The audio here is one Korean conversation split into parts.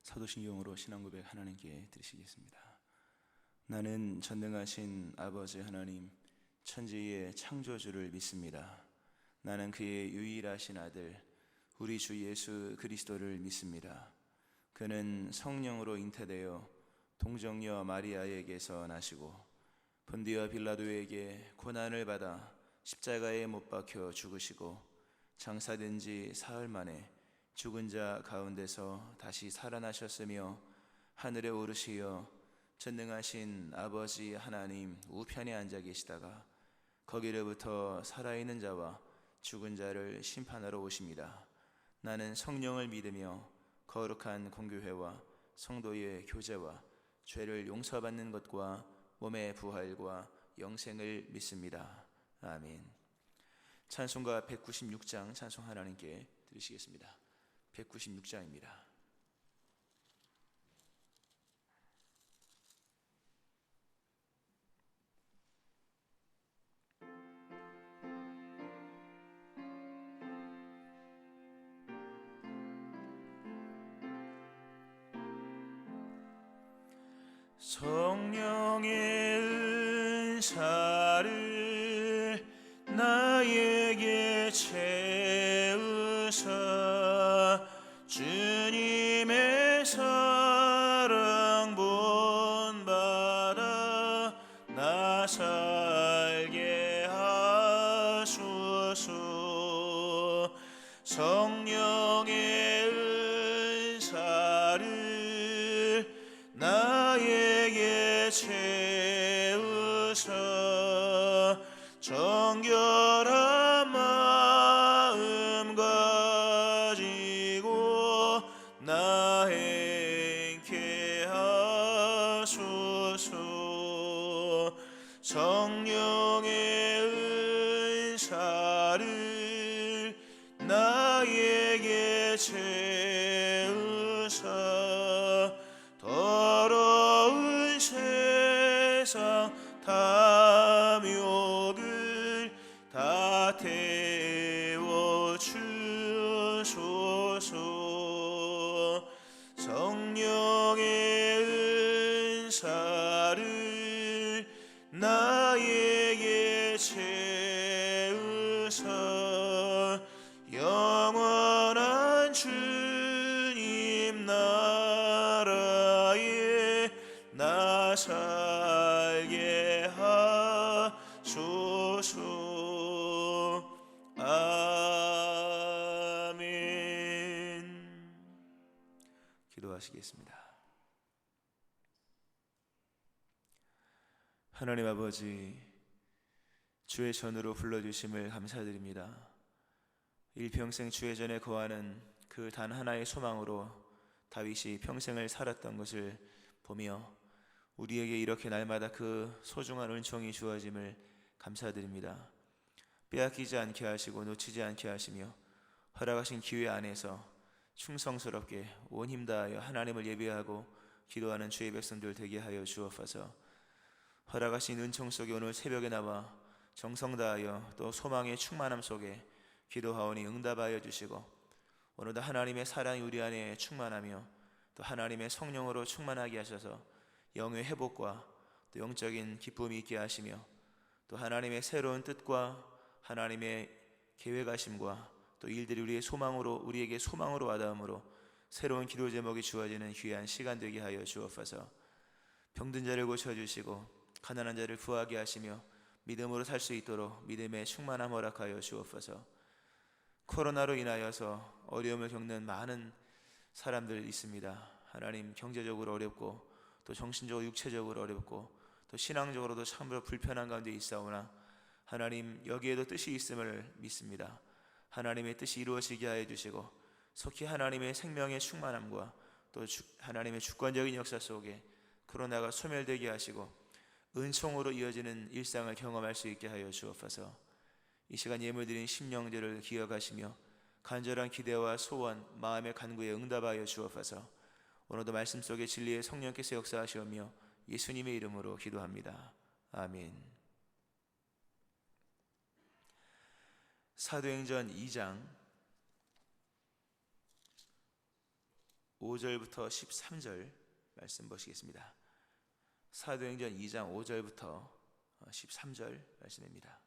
사도신경으로 신앙고백 하나님께 드리시겠습니다. 나는 전능하신 아버지 하나님, 천지의 창조주를 믿습니다. 나는 그의 유일하신 아들, 우리 주 예수 그리스도를 믿습니다. 그는 성령으로 잉태되어 동정녀 마리아에게서 나시고 본디어 빌라도에게 고난을 받아 십자가에 못 박혀 죽으시고 장사된 지 사흘 만에 죽은 자 가운데서 다시 살아나셨으며 하늘에 오르시어 전능하신 아버지 하나님 우편에 앉아 계시다가 거기로부터 살아있는 자와 죽은 자를 심판하러 오십니다. 나는 성령을 믿으며 거룩한 공교회와 성도의 교제와 죄를 용서받는 것과 몸의 부활과 영생을 믿습니다. 아멘. 찬송가 196장 찬송 하나님께 드리시겠습니다. 196장입니다. 성령의 은사를 나에게 채우사 주님의 사랑 본받아 나 살게 하소서. 성령의 은사를 나에게 채우사 정결한 마음 가지고 나 행케 하소서. 성령의 은사를 나에게 채우사 더러운 세상 탐욕을 다 태워 주소서. 성령의 은사를 나에게 채우사 영원한 주님 나라에 나 살게 하소서. 아멘. 기도하시겠습니다. 하나님 아버지, 주의 전으로 불러주심을 감사드립니다. 일평생 주의 전에 거하는 그 단 하나의 소망으로 다윗이 평생을 살았던 것을 보며 우리에게 이렇게 날마다 그 소중한 은총이 주어짐을 감사드립니다. 빼앗기지 않게 하시고 놓치지 않게 하시며 허락하신 기회 안에서 충성스럽게 온 힘 다하여 하나님을 예배하고 기도하는 주의 백성들 되게 하여 주옵소서. 허락하신 은총 속에 오늘 새벽에 나와 정성 다하여 또 소망의 충만함 속에 기도하오니 응답하여 주시고 오늘도 하나님의 사랑이 우리 안에 충만하며 또 하나님의 성령으로 충만하게 하셔서 영의 회복과 또 영적인 기쁨이 있게 하시며 또 하나님의 새로운 뜻과 하나님의 계획하심과 또 일들이 우리에게 소망으로 와닿음으로 새로운 기도 제목이 주어지는 귀한 시간 되게 하여 주옵소서. 병든 자를 고쳐주시고 가난한 자를 부하게 하시며 믿음으로 살 수 있도록 믿음의 충만함 허락하여 주옵소서. 코로나로 인하여서 어려움을 겪는 많은 사람들 있습니다. 하나님, 경제적으로 어렵고 또 정신적으로 육체적으로 어렵고 또 신앙적으로도 참으로 불편한 가운데 있사오나 하나님, 여기에도 뜻이 있음을 믿습니다. 하나님의 뜻이 이루어지게 하여 주시고 속히 하나님의 생명의 충만함과 또 하나님의 주권적인 역사 속에 코로나가 소멸되게 하시고 은총으로 이어지는 일상을 경험할 수 있게 하여 주옵소서. 이 시간 예물드린 심령들을 기억하시며 간절한 기대와 소원, 마음의 간구에 응답하여 주옵소서. 오늘도 말씀 속에 진리의 성령께서 역사하시오며 예수님의 이름으로 기도합니다. 아멘. 사도행전 2장 5절부터 13절 말씀 보시겠습니다. 사도행전 2장 5절부터 13절 말씀입니다.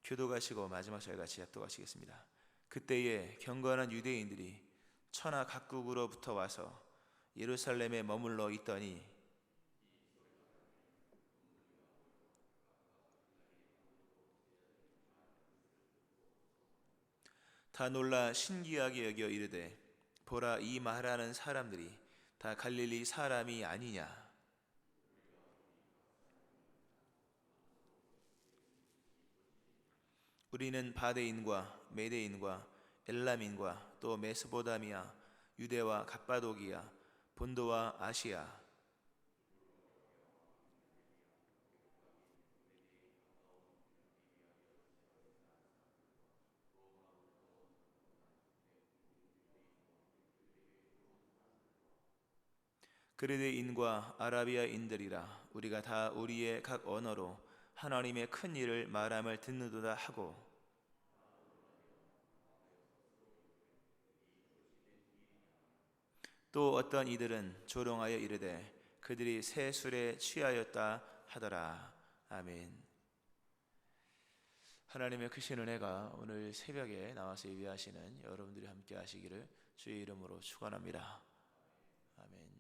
교도가시고 마지막 절같이 합독하시겠습니다. 그때에 경건한 유대인들이 천하 각국으로부터 와서 예루살렘에 머물러 있더니 다 놀라 신기하게 여겨 이르되 보라, 이 말하는 사람들이 다 갈릴리 사람이 아니냐. 우리는 바데인과 메데인과 엘람인과 또 메소포타미아, 유대와 갑바도기아, 본도와 아시아, 그레데인과 아라비아인들이라. 우리가 다 우리의 각 언어로 하나님의 큰 일을 말함을 듣는도다 하고, 또 어떤 이들은 조롱하여 이르되 그들이 새 술에 취하였다 하더라. 아멘. 하나님의 크신 은혜가 오늘 새벽에 나와서 예배하시는 여러분들이 함께 하시기를 주의 이름으로 축원합니다. 아멘.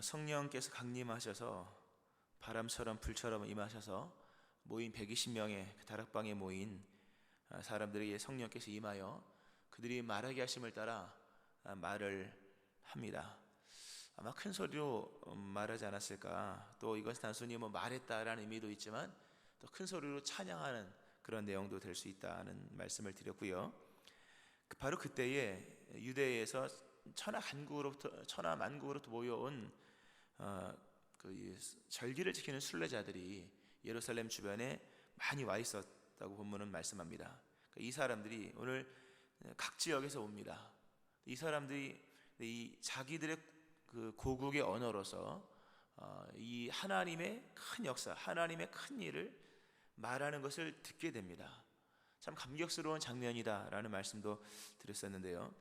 성령께서 강림하셔서 바람처럼 불처럼 임하셔서 모인 120명의 다락방에 모인 사람들에게 성령께서 임하여 그들이 말하게 하심을 따라 말을 합니다. 아마 큰 소리로 말하지 않았을까. 또 이것은 단순히 말했다라는 의미도 있지만 또 큰 소리로 찬양하는 그런 내용도 될 수 있다는 말씀을 드렸고요. 바로 그때에 유대에서 천하 만국으로부터 모여온 그 절기를 지키는 순례자들이 예루살렘 주변에 많이 와 있었다고 본문은 말씀합니다. 이 사람들이 오늘 각 지역에서 옵니다. 이 사람들이 이 자기들의 그 고국의 언어로서 이 하나님의 큰 역사, 하나님의 큰 일을 말하는 것을 듣게 됩니다. 참 감격스러운 장면이다라는 말씀도 드렸었는데요.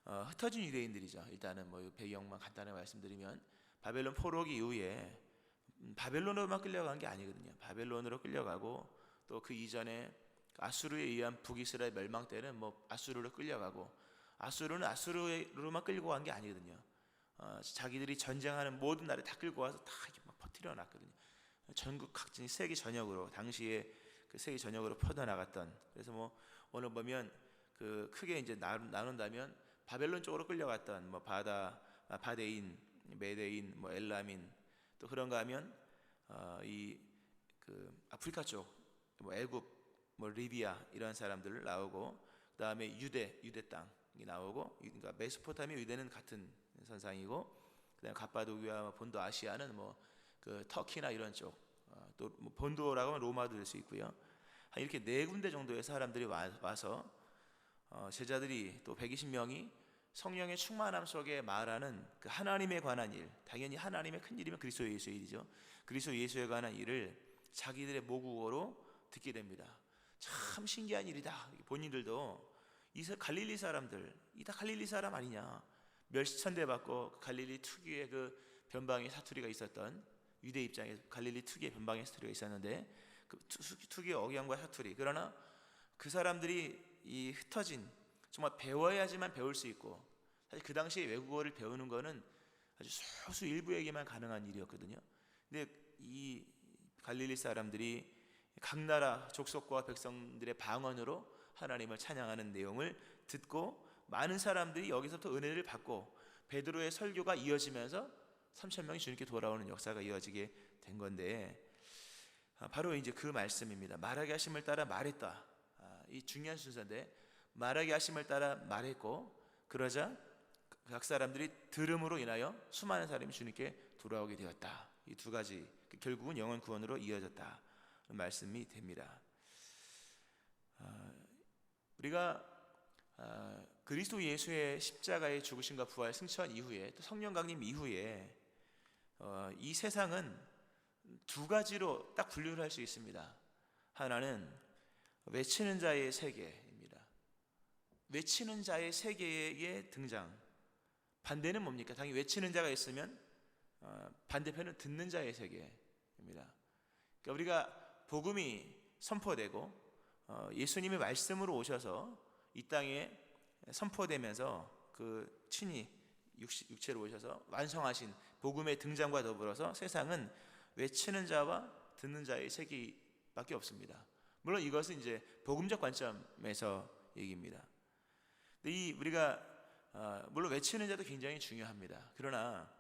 흩어진 유대인들이죠. 일단은 배경만 간단하게 말씀드리면 바벨론 포로기 이후에 바벨론으로만 끌려간 게 아니거든요. 바벨론으로 끌려가고 또 그 이전에 아수르에 의한 북이스라엘 멸망 때는 아수르로 끌려가고, 아수르는 아수르로만 끌고 간 게 아니거든요. 자기들이 전쟁하는 모든 나라에 다 끌고 와서 다 이렇게 막 퍼뜨려 놨거든요. 전국 각지 세계 전역으로, 당시에 그 세계 전역으로 퍼져 나갔던. 그래서 오늘 보면 그 크게 이제 나눈다면 바벨론 쪽으로 끌려갔던 바데인, 메데인, 엘라민, 또 그런가 하면 이 그 아프리카 쪽, 애굽, 리비아 이런 사람들 나오고, 그 다음에 유대 땅이 나오고, 그러니까 메소포타미아 유대는 같은 선상이고, 그다음에 갑바도기와 본도 아시아는 그 터키나 이런 쪽, 또 본도라고 하면 로마도 될 수 있고요. 이렇게 네 군데 정도의 사람들이 와서 제자들이 또 120명이 성령의 충만함 속에 말하는 그 하나님에 관한 일, 당연히 하나님의 큰 일이면 그리스도 예수의 일이죠. 그리스도 예수에 관한 일을 자기들의 모국어로 듣게 됩니다. 참 신기한 일이다. 본인들도 이 갈릴리 사람들, 이 다 갈릴리 사람 아니냐, 멸시천대 받고 갈릴리 특유의 그 변방의 사투리가 있었던, 유대 입장에서 갈릴리 특유의 변방의 사투리가 있었는데 그 특유의 억양과 사투리, 그러나 그 사람들이 이 흩어진, 정말 배워야지만 배울 수 있고, 사실 그 당시에 외국어를 배우는 거는 아주 소수 일부에게만 가능한 일이었거든요. 근데 이 갈릴리 사람들이 각 나라 족속과 백성들의 방언으로 하나님을 찬양하는 내용을 듣고 많은 사람들이 여기서부터 은혜를 받고 베드로의 설교가 이어지면서 3,000명이 주님께 돌아오는 역사가 이어지게 된 건데, 바로 이제 그 말씀입니다. 말하게 하심을 따라 말했다. 이 중요한 순서인데, 말하게 하심을 따라 말했고, 그러자 각 사람들이 들음으로 인하여 수많은 사람이 주님께 돌아오게 되었다. 이 두 가지 결국은 영원 구원으로 이어졌다 말씀이 됩니다. 우리가 그리스도 예수의 십자가의 죽으심과 부활, 승천 이후에, 또 성령 강림 이후에 이 세상은 두 가지로 딱 분류를 할 수 있습니다. 하나는 외치는 자의 세계, 외치는 자의 세계의 등장. 반대는 뭡니까? 당연히 외치는 자가 있으면 반대편은 듣는 자의 세계입니다. 그러니까 우리가 복음이 선포되고 예수님의 말씀으로 오셔서 이 땅에 선포되면서 그 친히 육체로 오셔서 완성하신 복음의 등장과 더불어서 세상은 외치는 자와 듣는 자의 세계밖에 없습니다. 물론 이것은 이제 복음적 관점에서 얘기입니다. 근데 우리가 물론 외치는 자도 굉장히 중요합니다. 그러나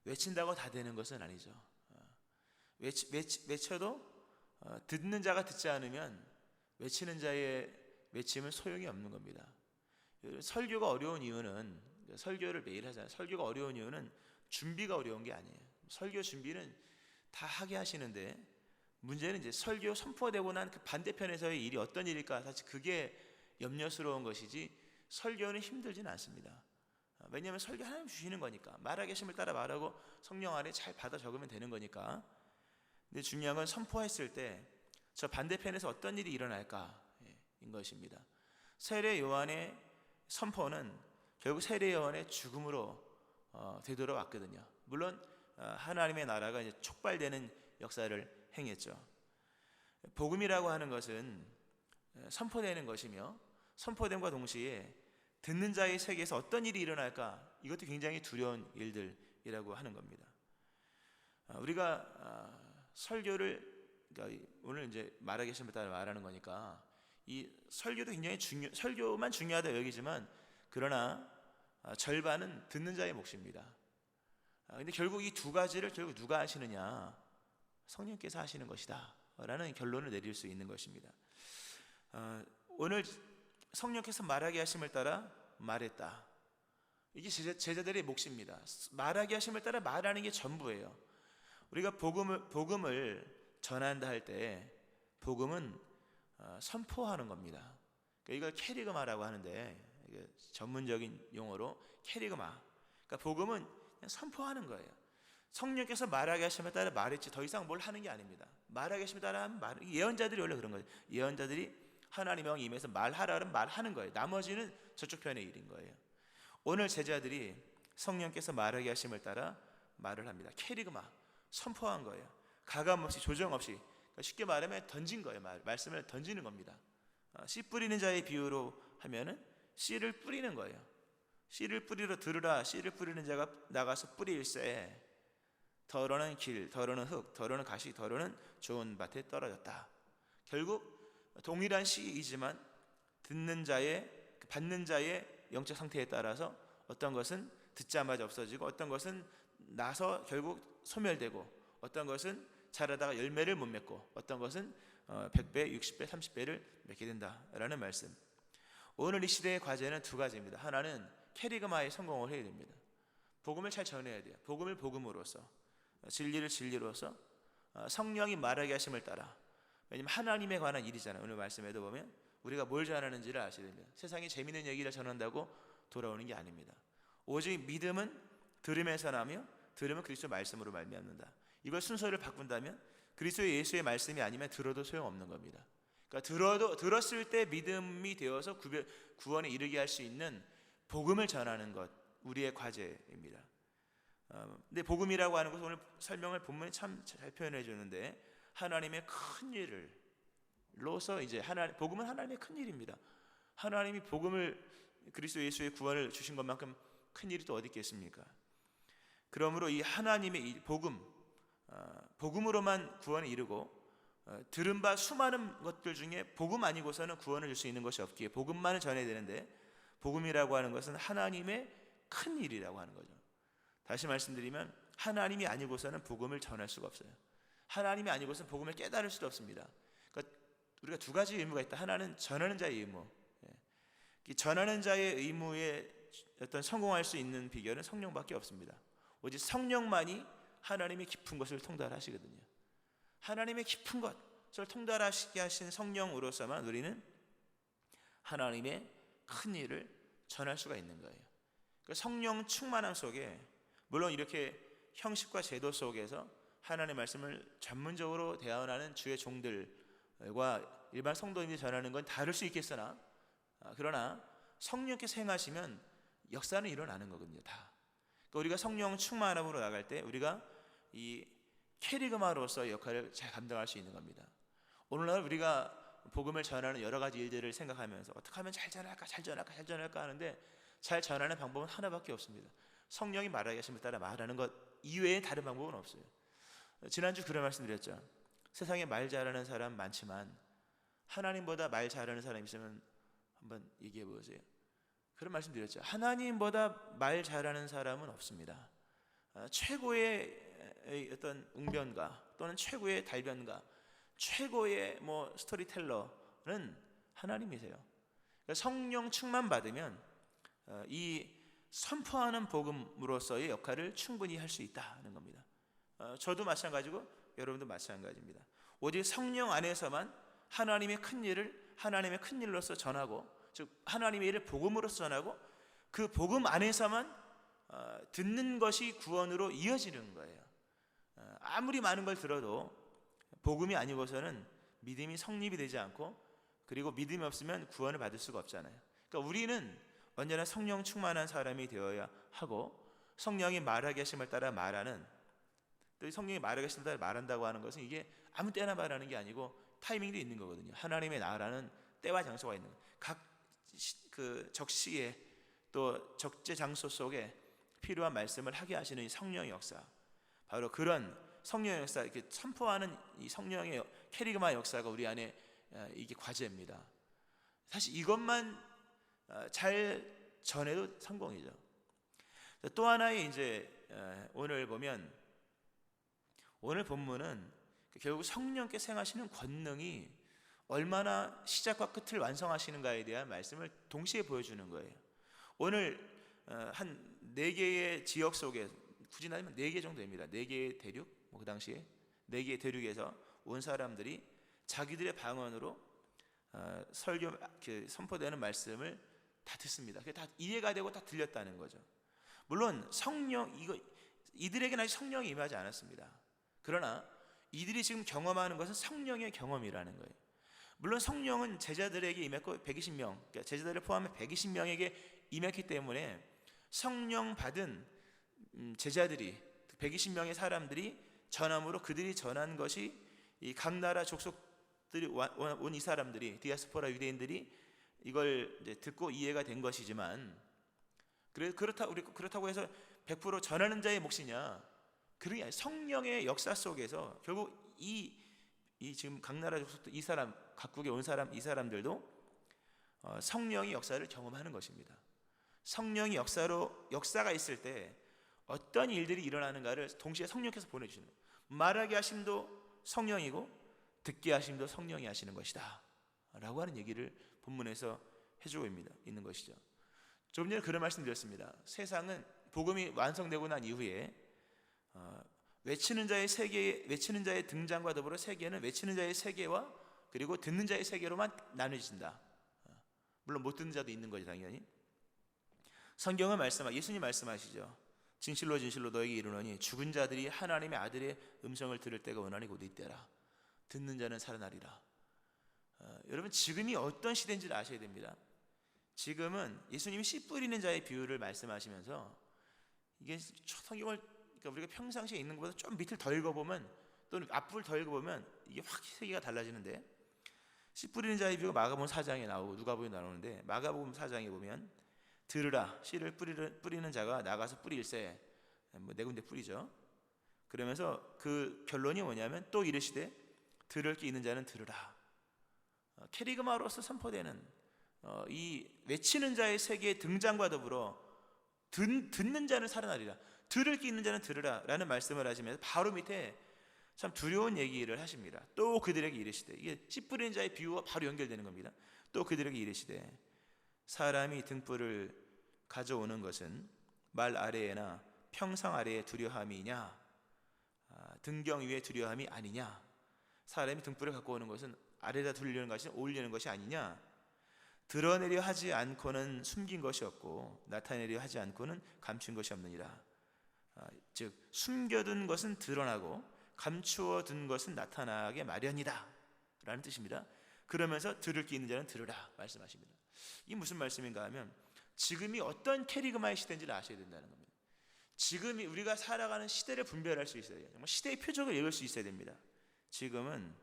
외친다고 다 되는 것은 아니죠. 외쳐도 듣는 자가 듣지 않으면 외치는 자의 외침은 소용이 없는 겁니다. 설교가 어려운 이유는, 설교를 매일 하잖아요. 설교가 어려운 이유는 준비가 어려운 게 아니에요. 설교 준비는 다 하게 하시는데, 문제는 이제 설교 선포되고 난 그 반대편에서의 일이 어떤 일일까, 사실 그게 염려스러운 것이지 설교는 힘들진 않습니다. 왜냐하면 설교 하나님 주시는 거니까, 말하기 하심을 따라 말하고 성령 안에 잘 받아 적으면 되는 거니까. 근데 중요한 건 선포했을 때 저 반대편에서 어떤 일이 일어날까인 것입니다. 세례 요한의 선포는 결국 세례 요한의 죽음으로 되돌아왔거든요. 물론 하나님의 나라가 이제 촉발되는 역사를 행했죠. 복음이라고 하는 것은 선포되는 것이며, 선포됨과 동시에 듣는 자의 세계에서 어떤 일이 일어날까, 이것도 굉장히 두려운 일들이라고 하는 겁니다. 우리가 설교를, 그러니까 오늘 이제 말하기 하심에 따라 말하는 거니까 이 설교도 굉장히 설교만 중요하다 여기지만, 그러나 절반은 듣는 자의 몫입니다. 근데 결국 이 두 가지를 결국 누가 하시느냐? 성령께서 하시는 것이다 라는 결론을 내릴 수 있는 것입니다. 오늘 성령께서 말하게 하심을 따라 말했다. 이게 제자들의 몫입니다. 말하게 하심을 따라 말하는 게 전부예요. 우리가 복음을 전한다 할 때 복음은 선포하는 겁니다. 그러니까 이걸 캐리그마라고 하는데, 이게 전문적인 용어로 캐리그마. 그러니까 복음은 그냥 선포하는 거예요. 성령께서 말하게 하심에 따라 말했지 더 이상 뭘 하는 게 아닙니다. 말하게 하심에 따라 하면 말. 예언자들이 원래 그런 거예요. 예언자들이 하나님의 영이 임해서 말하라는 말하는 거예요. 나머지는 저쪽 편의 일인 거예요. 오늘 제자들이 성령께서 말하게 하심을 따라 말을 합니다. 캐리그마, 선포한 거예요. 가감 없이 조정 없이, 그러니까 쉽게 말하면 던진 거예요. 말씀을 던지는 겁니다. 씨 뿌리는 자의 비유로 하면은 씨를 뿌리는 거예요. 씨를 뿌리러 들으라. 씨를 뿌리는 자가 나가서 뿌릴새 더러는 길, 더러는 흙, 더러는 가시, 더러는 좋은 밭에 떨어졌다. 결국 동일한 씨이지만 듣는 자의, 받는 자의 영적 상태에 따라서 어떤 것은 듣자마자 없어지고, 어떤 것은 나서 결국 소멸되고, 어떤 것은 자라다가 열매를 못 맺고, 어떤 것은 100배, 60배, 30배를 맺게 된다라는 말씀. 오늘 이 시대의 과제는 두 가지입니다. 하나는 캐리그마에 성공을 해야 됩니다. 복음을 잘 전해야 돼요. 복음을 복음으로써, 진리를 진리로서, 성령이 말하게 하심을 따라. 왜냐하면 하나님에 관한 일이잖아요. 오늘 말씀에도 보면 우리가 뭘 전하는지를 아셔야 됩니다. 세상에 재미있는 얘기를 전한다고 돌아오는 게 아닙니다. 오직 믿음은 들으면서 나며, 들으면 그리스도 말씀으로 말미암는다. 이걸 순서를 바꾼다면 그리스도 예수의 말씀이 아니면 들어도 소용없는 겁니다. 그러니까 들었을 때 믿음이 되어서 구원에 이르게 할 수 있는 복음을 전하는 것, 우리의 과제입니다. 근데 복음이라고 하는 것은 오늘 설명을 본문에 참 잘 표현해 주는데, 하나님의 큰 일을로서 이제 복음은 하나님의 큰 일입니다. 하나님이 복음을, 그리스도 예수의 구원을 주신 것만큼 큰 일이 또 어디 있겠습니까? 그러므로 이 하나님의 이 복음으로만 구원에 이르고, 들은 바 수많은 것들 중에 복음 아니고서는 구원을 줄 수 있는 것이 없기에 복음만을 전해야 되는데, 복음이라고 하는 것은 하나님의 큰 일이라고 하는 거죠. 다시 말씀드리면 하나님이 아니고서는 복음을 전할 수가 없어요. 하나님이 아니고서는 복음을 깨달을 수도 없습니다. 그러니까 우리가 두 가지 의무가 있다. 하나는 전하는 자의 의무. 이 전하는 자의 의무에 어떤 성공할 수 있는 비결은 성령밖에 없습니다. 오직 성령만이 하나님의 깊은 것을 통달하시거든요. 하나님의 깊은 것을 통달하시게 하신 성령으로서만 우리는 하나님의 큰 일을 전할 수가 있는 거예요. 그러니까 성령 충만함 속에, 물론 이렇게 형식과 제도 속에서 하나님의 말씀을 전문적으로 대언하는 주의 종들과 일반 성도님이 전하는 건 다를 수 있겠으나, 그러나 성령께서 행하시면 역사는 일어나는 거거든요. 다. 그러니까 우리가 성령 충만함으로 나갈 때 우리가 이 캐리그마로서의 역할을 잘 감당할 수 있는 겁니다. 오늘날 우리가 복음을 전하는 여러 가지 일들을 생각하면서 어떻게 하면 잘 전할까 하는데 잘 전하는 방법은 하나밖에 없습니다. 성령이 말하게 하심을 따라 말하는 것 이외에 다른 방법은 없어요. 지난주 그런 말씀 드렸죠. 세상에 말 잘하는 사람 많지만 하나님보다 말 잘하는 사람 있으면 한번 얘기해 보세요. 그런 말씀 드렸죠. 하나님보다 말 잘하는 사람은 없습니다. 최고의 어떤 웅변가 또는 최고의 달변가, 최고의 스토리텔러는 하나님이세요. 그러니까 성령 충만 받으면 이 선포하는 복음으로서의 역할을 충분히 할 수 있다는 겁니다. 저도 마찬가지고 여러분도 마찬가지입니다. 오직 성령 안에서만 하나님의 큰 일을 하나님의 큰 일로서 전하고, 즉 하나님의 일을 복음으로서 전하고, 그 복음 안에서만 듣는 것이 구원으로 이어지는 거예요. 아무리 많은 걸 들어도 복음이 아니고서는 믿음이 성립이 되지 않고, 그리고 믿음이 없으면 구원을 받을 수가 없잖아요. 그러니까 우리는 언제나 성령 충만한 사람이 되어야 하고, 성령이 말하게 하심을 따라 말하는, 또 성령이 말하게 하심을 따라 말한다고 하는 것은 이게 아무 때나 말하는 게 아니고 타이밍도 있는 거거든요. 하나님의 나라는 때와 장소가 있는 거예요. 각 그 적시에 또 적재 장소 속에 필요한 말씀을 하게 하시는 이 성령의 역사, 바로 그런 성령의 역사, 이렇게 선포하는 이 성령의 캐리그마 역사가 우리 안에 이게 과제입니다. 사실 이것만 잘 전해도 성공이죠. 또 하나의 이제 오늘 보면, 오늘 본문은 결국 성령께서 행하시는 권능이 얼마나 시작과 끝을 완성하시는가에 대한 말씀을 동시에 보여주는 거예요. 오늘 한 4개의 지역 속에, 굳이 나면 4개 정도 됩니다. 4개의 대륙, 그 당시에 4개의 대륙에서 온 사람들이 자기들의 방언으로 설교 선포되는 말씀을 다 듣습니다. 그게 다 이해가 되고 다 들렸다는 거죠. 물론 이들에게는 아직 성령이 임하지 않았습니다. 그러나 이들이 지금 경험하는 것은 성령의 경험이라는 거예요. 물론 성령은 제자들에게 임했고 120명, 그러니까 제자들을 포함해 120명에게 임했기 때문에 성령 받은 제자들이, 120명의 사람들이 전함으로 그들이 전한 것이 이 각 나라 족속들이 온 이 사람들이, 디아스포라 유대인들이 이걸 이제 듣고 이해가 된 것이지만, 그렇다고 해서 100% 전하는 자의 몫이냐? 그런 게 아니라 성령의 역사 속에서 결국 이 지금 각 나라 족속들, 이 사람 각국에 온 사람, 이 사람들도 성령의 역사를 경험하는 것입니다. 성령의 역사가 있을 때 어떤 일들이 일어나는가를 동시에 성령께서 보내주시는 거예요. 말하게 하심도 성령이고 듣게 하심도 성령이 하시는 것이다 라고 하는 얘기를 본문에서 해주고 있는 것이죠. 조금 전에 그런 말씀 드렸습니다. 세상은 복음이 완성되고 난 이후에 외치는 자의 등장과 더불어 세계는 외치는 자의 세계와 그리고 듣는 자의 세계로만 나눠진다. 물론 못 듣는 자도 있는 거죠, 당연히. 성경은 예수님 말씀하시죠. 진실로 진실로 너에게 이르노니 죽은 자들이 하나님의 아들의 음성을 들을 때가 원하니 곧 이때라. 듣는 자는 살아나리라. 여러분, 지금이 어떤 시대인지를 아셔야 됩니다. 지금은 예수님이 씨 뿌리는 자의 비유를 말씀하시면서, 이게 성경을, 그러니까 우리가 평상시에 있는 것보다 좀 밑을 더 읽어보면, 또는 앞부분을 더 읽어보면 이게 확 세계가 달라지는데, 씨 뿌리는 자의 비유가 마가복음 4장에 나오고 누가복음에 나오는데, 마가복음 4장에 보면 들으라, 씨를 뿌리는 자가 나가서 뿌릴세, 네 군데 뿌리죠. 그러면서 그 결론이 뭐냐면, 또 이르시되 들을 게 있는 자는 들으라. 캐리그마로서 선포되는 이 외치는 자의 세계의 등장과 더불어 듣는 자는 살아나리라, 들을 게 있는 자는 들으라 라는 말씀을 하시면서 바로 밑에 참 두려운 얘기를 하십니다. 또 그들에게 이르시되, 이게 씨 뿌리는 자의 비유와 바로 연결되는 겁니다. 또 그들에게 이르시되 사람이 등불을 가져오는 것은 말 아래에나 평상 아래에 두려함이냐, 등경 위에 두려함이 아니냐. 사람이 등불을 갖고 오는 것은 아래다 돌리는 것이 올리는 것이 아니냐. 드러내려 하지 않고는 숨긴 것이 없고 나타내려 하지 않고는 감춘 것이 없느니라. 즉 숨겨둔 것은 드러나고 감추어둔 것은 나타나게 마련이다 라는 뜻입니다. 그러면서 들을 게 있는 자는 들으라 말씀하십니다. 이 무슨 말씀인가 하면 지금이 어떤 캐리그마의 시대인지를 아셔야 된다는 겁니다. 지금이 우리가 살아가는 시대를 분별할 수 있어야 돼요. 정말 시대의 표적을 읽을 수 있어야 됩니다. 지금은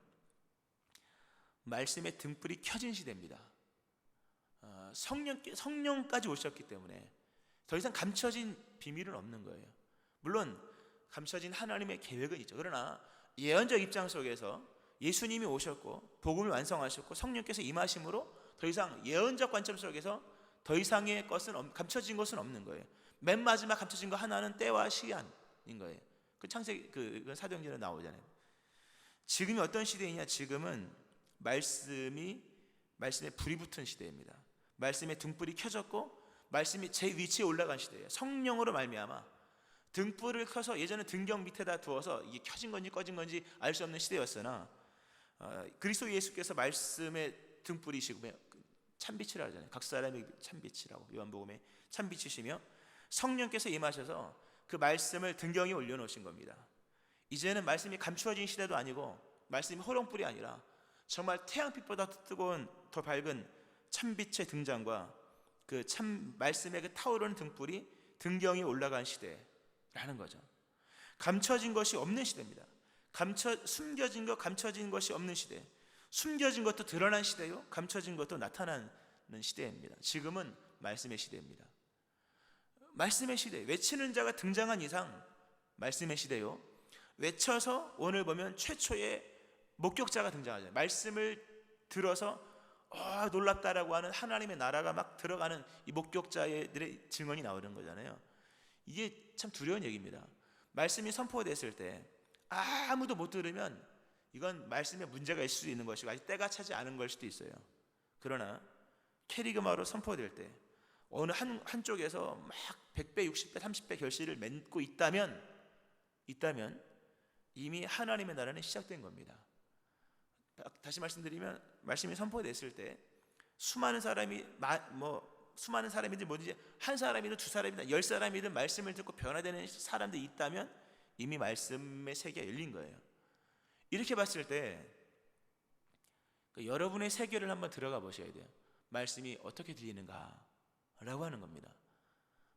말씀의 등불이 켜진 시대입니다. 성령까지 오셨기 때문에 더 이상 감춰진 비밀은 없는 거예요. 물론 감춰진 하나님의 계획은 있죠. 그러나 예언적 입장 속에서 예수님이 오셨고 복음을 완성하셨고 성령께서 임하심으로 더 이상 예언적 관점 속에서 더 이상의 것은 감춰진 것은 없는 거예요. 맨 마지막 감춰진 거 하나는 때와 시간인 거예요. 그 창세기 그 사도행전에 나오잖아요. 지금이 어떤 시대이냐? 지금은 말씀에 불이 붙은 시대입니다. 말씀의 등불이 켜졌고 말씀이 제 위치에 올라간 시대예요. 성령으로 말미암아 등불을 켜서 예전에 등경 밑에다 두어서 이게 켜진 건지 꺼진 건지 알 수 없는 시대였으나 그리스도 예수께서 말씀의 등불이시고 참빛이라고 하잖아요. 각 사람이 참빛이라고 요한복음에 참빛이시며 성령께서 임하셔서 그 말씀을 등경에 올려놓으신 겁니다. 이제는 말씀이 감추어진 시대도 아니고 말씀이 호롱불이 아니라 정말 태양빛보다 더 뜨거운 더 밝은 참빛의 등장과 그 참 말씀의 그 타오르는 등불이 등경에 올라간 시대라는 거죠. 감춰진 것이 없는 시대입니다. 숨겨진 것 감춰진 것이 없는 시대, 숨겨진 것도 드러난 시대요, 감춰진 것도 나타나는 시대입니다. 지금은 말씀의 시대입니다. 말씀의 시대, 외치는 자가 등장한 이상 말씀의 시대요, 외쳐서 오늘 보면 최초의 목격자가 등장하잖아요. 말씀을 들어서 놀랍다라고 하는 하나님의 나라가 막 들어가는 이 목격자들의 증언이 나오는 거잖아요. 이게 참 두려운 얘기입니다. 말씀이 선포됐을 때 아무도 못 들으면 이건 말씀에 문제가 있을 수도 있는 것이고 아직 때가 차지 않은 걸 수도 있어요. 그러나 캐리그마로 선포될 때 어느 한쪽에서 막 100배, 60배, 30배 결실을 맺고 있다면 이미 하나님의 나라는 시작된 겁니다. 다시 말씀드리면 말씀이 선포됐을 때 수많은 사람이든 뭐든지 한 사람이든 두 사람이든 10사람이든 말씀을 듣고 변화되는 사람들이 있다면 이미 말씀의 세계가 열린 거예요. 이렇게 봤을 때 여러분의 세계를 한번 들어가 보셔야 돼요. 말씀이 어떻게 들리는가 라고 하는 겁니다.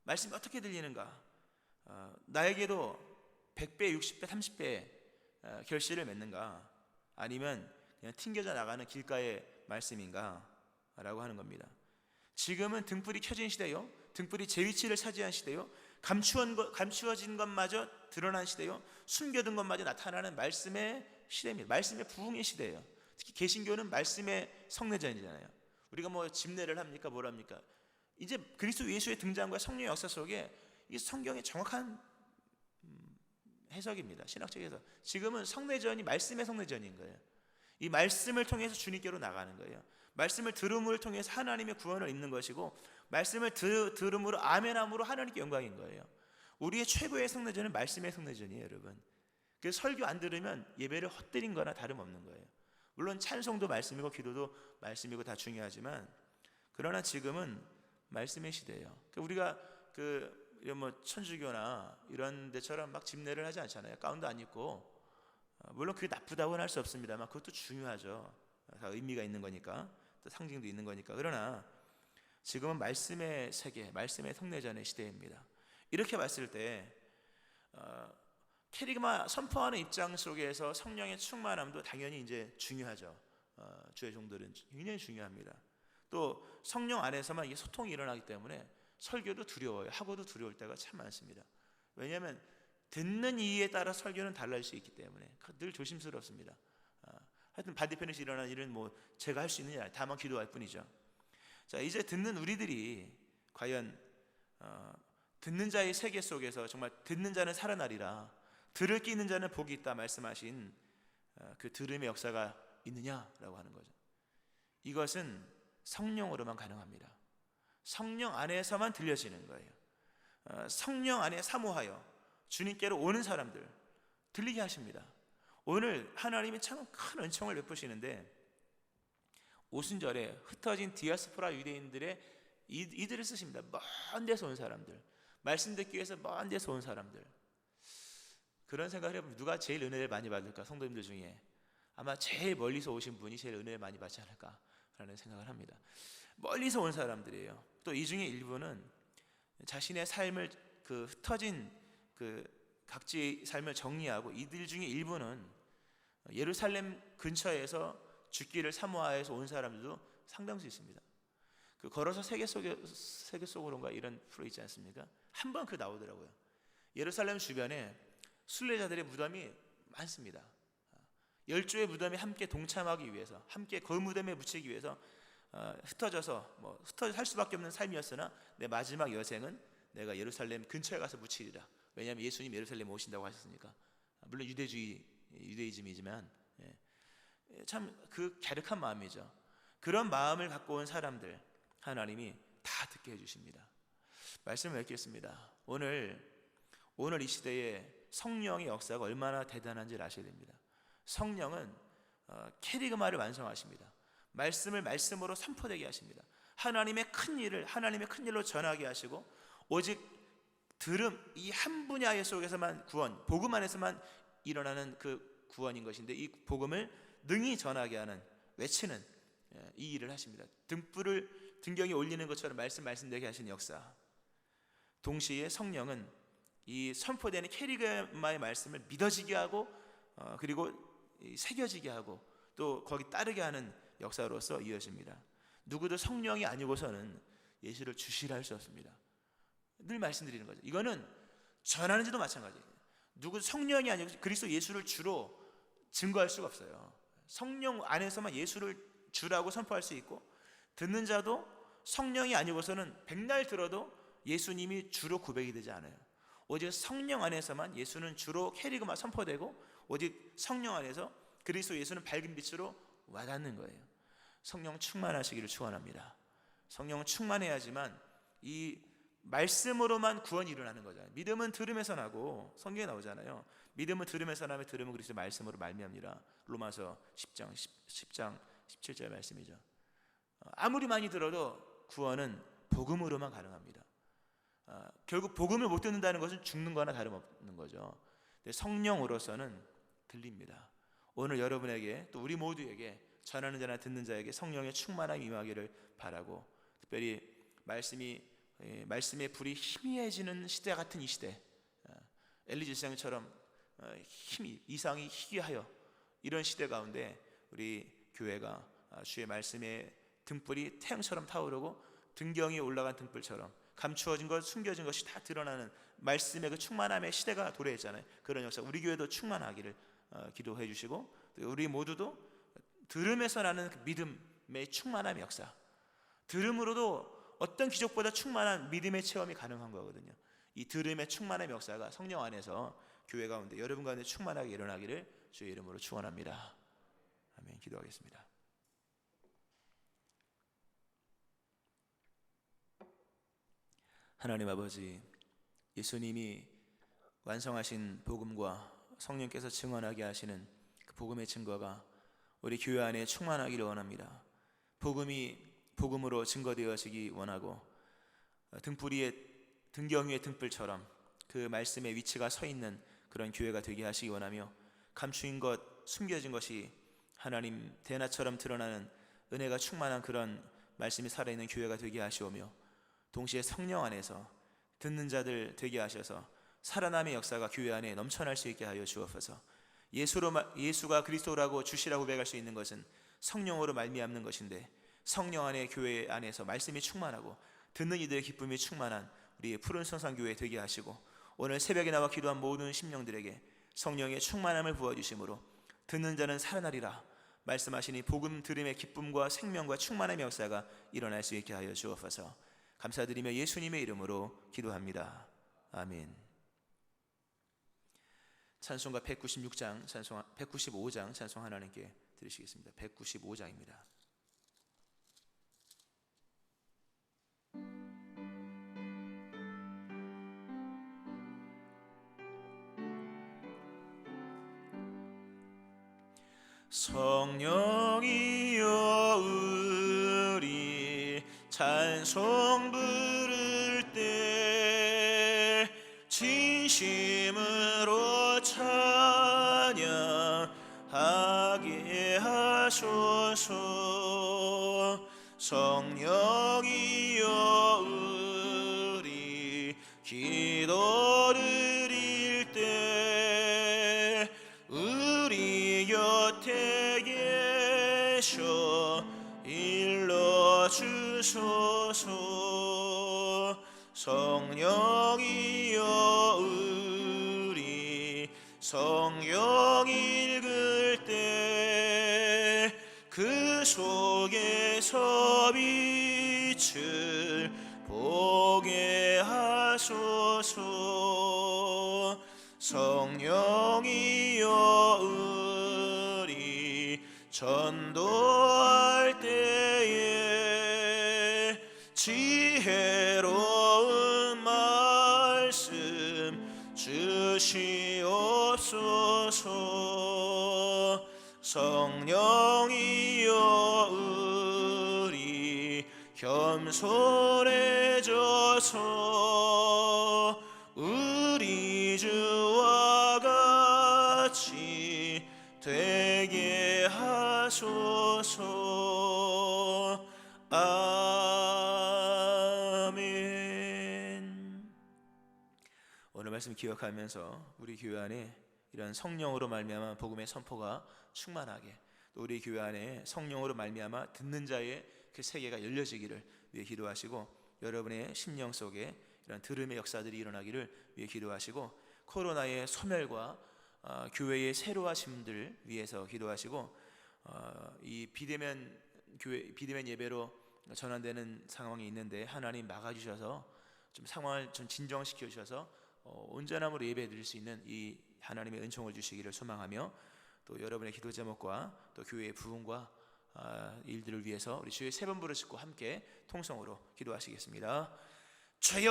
말씀이 어떻게 들리는가, 나에게도 100배, 60배, 30배 결실을 맺는가, 아니면 그냥 튕겨져 나가는 길가의 말씀인가 라고 하는 겁니다. 지금은 등불이 켜진 시대요, 등불이 제 위치를 차지한 시대요, 감추어진 것마저 드러난 시대요, 숨겨둔 것마저 나타나는 말씀의 시대입니다. 말씀의 부흥의 시대예요. 특히 개신교는 말씀의 성례전이잖아요. 우리가 뭐 집례를 합니까? 뭘 합니까? 이제 그리스도 예수의 등장과 성령의 역사 속에 이 성경의 정확한 해석입니다. 신학적 해석. 지금은 성례전이 말씀의 성례전인 거예요. 이 말씀을 통해서 주님께로 나가는 거예요. 말씀을 들음을 통해서 하나님의 구원을 입는 것이고, 말씀을 들음으로 아멘함으로 하나님께 영광인 거예요. 우리의 최고의 성례전은 말씀의 성례전이에요, 여러분. 그래서 설교 안 들으면 예배를 헛들인 거나 다름없는 거예요. 물론 찬송도 말씀이고 기도도 말씀이고 다 중요하지만, 그러나 지금은 말씀의 시대예요. 우리가 뭐 천주교나 이런 데처럼 막 집례를 하지 않잖아요. 가운도 안 입고. 물론 그게 나쁘다고는 할 수 없습니다만 그것도 중요하죠. 다 의미가 있는 거니까, 또 상징도 있는 거니까. 그러나 지금은 말씀의 세계, 말씀의 성례전의 시대입니다. 이렇게 봤을 때 캐리그마 선포하는 입장 속에서 성령의 충만함도 당연히 이제 중요하죠. 주의 종들은 굉장히 중요합니다. 또 성령 안에서만 이게 소통이 일어나기 때문에 설교도 두려워요. 하고도 두려울 때가 참 많습니다. 왜냐하면 듣는 이에 따라 설교는 달라질 수 있기 때문에 늘 조심스럽습니다. 하여튼 반대편에서 일어나는 일은 뭐 제가 할 수 있는 일 아니에요. 다만 기도할 뿐이죠. 자, 이제 듣는 우리들이 과연 듣는 자의 세계 속에서 정말 듣는 자는 살아나리라, 들을 끼 있는 자는 복이 있다 말씀하신 그 들음의 역사가 있느냐라고 하는 거죠. 이것은 성령으로만 가능합니다. 성령 안에서만 들려지는 거예요. 성령 안에 사모하여 주님께로 오는 사람들 들리게 하십니다. 오늘 하나님이 참 큰 은총을 베푸시는데, 오순절에 흩어진 디아스포라 유대인들의 이들을 쓰십니다. 먼 데서 온 사람들, 말씀 듣기 위해서 먼 데서 온 사람들. 그런 생각을 해보면 누가 제일 은혜를 많이 받을까? 성도님들 중에 아마 제일 멀리서 오신 분이 제일 은혜를 많이 받지 않을까 라는 생각을 합니다. 멀리서 온 사람들이에요. 또 이 중에 일부는 자신의 삶을 흩어진 각지의 삶을 정리하고, 이들 중에 일부는 예루살렘 근처에서 죽기를 사모하여서 온 사람들도 상당수 있습니다. 걸어서 세계 속으로인가 이런 프로 있지 않습니까? 한번 나오더라고요. 예루살렘 주변에 순례자들의 무덤이 많습니다. 10조의 무덤에 함께 동참하기 위해서, 함께 그 무덤에 묻히기 위해서 흩어져서 흩어져 살 수밖에 없는 삶이었으나 내 마지막 여생은 내가 예루살렘 근처에 가서 묻히리라. 왜냐하면 예수님 예루살렘에 오신다고 하셨으니까. 물론 유대이즘이지만 참 갸륵한 마음이죠. 그런 마음을 갖고 온 사람들 하나님이 다 듣게 해주십니다. 말씀을 맺겠습니다. 오늘 이 시대에 성령의 역사가 얼마나 대단한지를 아셔야 됩니다. 성령은 캐리그마를 완성하십니다. 말씀을 말씀으로 선포되게 하십니다. 하나님의 큰 일로 전하게 하시고, 오직 들음, 이 한 분야 속에서만 구원, 복음 안에서만 일어나는 구원인 것인데, 이 복음을 능히 전하게 하는, 외치는 이 일을 하십니다. 등불을 등경에 올리는 것처럼 말씀되게 하시는 역사. 동시에 성령은 이 선포되는 캐리그마의 말씀을 믿어지게 하고, 그리고 새겨지게 하고, 또 거기 따르게 하는 역사로서 이어집니다. 누구도 성령이 아니고서는 예수를 주시라 할 수 없습니다. 늘 말씀드리는 거죠. 이거는 전하는지도 마찬가지예요. 누구 성령이 아니고 그리스도 예수를 주로 증거할 수가 없어요. 성령 안에서만 예수를 주라고 선포할 수 있고, 듣는 자도 성령이 아니고서는 백날 들어도 예수님이 주로 고백이 되지 않아요. 오직 성령 안에서만 예수는 주로 캐리그마 선포되고, 오직 성령 안에서 그리스도 예수는 밝은 빛으로 와닿는 거예요. 성령 충만하시기를 축원합니다. 성령 충만해야지만 이 말씀으로만 구원이 일어나는 거잖아요. 믿음은 들음에서 나고, 성경에 나오잖아요. 믿음은 들음에서 나며 들음은 그리스도의 말씀으로 말미암니라. 로마서 10장 17절 말씀이죠. 아무리 많이 들어도 구원은 복음으로만 가능합니다. 결국 복음을 못 듣는다는 것은 죽는 거나 다름없는 거죠. 근데 성령으로서는 들립니다. 오늘 여러분에게, 또 우리 모두에게, 전하는 자나 듣는 자에게 성령의 충만함이 임하기를 바라고, 특별히 말씀의 불이 희미해지는 시대 같은 이 시대, 엘리야 지상처럼 이상이 희귀하여 이런 시대 가운데 우리 교회가 주의 말씀의 등불이 태양처럼 타오르고, 등경이 올라간 등불처럼 감추어진 것, 숨겨진 것이 다 드러나는 말씀의 충만함의 시대가 도래했잖아요. 그런 역사, 우리 교회도 충만하기를 기도해 주시고, 우리 모두도 들음에서 나는 믿음의 충만함의 역사, 들음으로도 어떤 기적보다 충만한 믿음의 체험이 가능한 거거든요. 이 들음의 충만함의 역사가 성령 안에서 교회 가운데, 여러분 가운데 충만하게 일어나기를 주의 이름으로 축원합니다. 아멘. 기도하겠습니다. 하나님 아버지, 예수님이 완성하신 복음과 성령께서 증언하게 하시는 그 복음의 증거가 우리 교회 안에 충만하기를 원합니다. 복음이 복음으로 증거되어지기 원하고, 등경 위의 등불처럼 그 말씀의 위치가 서 있는 그런 교회가 되게 하시기 원하며, 감추인 것, 숨겨진 것이 하나님 대낮처럼 드러나는 은혜가 충만한 그런 말씀이 살아있는 교회가 되게 하시오며, 동시에 성령 안에서 듣는 자들 되게 하셔서 살아남의 역사가 교회 안에 넘쳐날 수 있게 하여 주옵소서. 예수가 그리스도라고 주시라고 고백할 수 있는 것은 성령으로 말미암는 것인데, 성령 안에 교회 안에서 말씀이 충만하고 듣는 이들의 기쁨이 충만한 우리의 푸른 성산교회 되게 하시고, 오늘 새벽에 나와 기도한 모든 심령들에게 성령의 충만함을 부어주심으로 듣는 자는 살아나리라 말씀하시니, 복음 들음의 기쁨과 생명과 충만함의 역사가 일어날 수 있게 하여 주옵소서. 감사드리며 예수님의 이름으로 기도합니다. 아멘. 찬송가 195장 찬송 하나님께 드리시겠습니다. 195장입니다. 성령이여 우리 찬송 부를 때 진심으로 찬양하게 하소서. 성령이여 우리 기도를 드릴 때 우리 곁에 계셔 일러주소서. 성령이여 우리 성경 읽을 때 그 속에서 빛을 보게 하소서. 성령이여 우리 전도할 때에 지혜로운 말씀 주시옵소서. 성령이여 우리 겸손해져서 우리 주와 같이 되게 하소서. 아멘. 오늘 말씀 기억하면서 우리 교회 안에 이런 성령으로 말미암아 복음의 선포가 충만하게, 또 우리 교회 안에 성령으로 말미암아 듣는 자의 그 세계가 열려지기를 위해 기도하시고, 여러분의 심령 속에 이런 들음의 역사들이 일어나기를 위해 기도하시고, 코로나의 소멸과 교회의 새로워짐들 위해서 기도하시고, 이 비대면 예배로 전환되는 상황이 있는데 하나님 막아주셔서 좀 상황을 좀 진정시켜 주셔서 온전함으로 예배 드릴 수 있는 이 하나님의 은총을 주시기를 소망하며, 또 여러분의 기도 제목과 또 교회의 부흥과 일들을 위해서 우리 주의 세 번 부르짖고 함께 통성으로 기도하시겠습니다. 주여,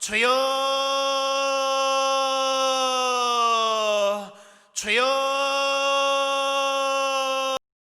주여, 주여.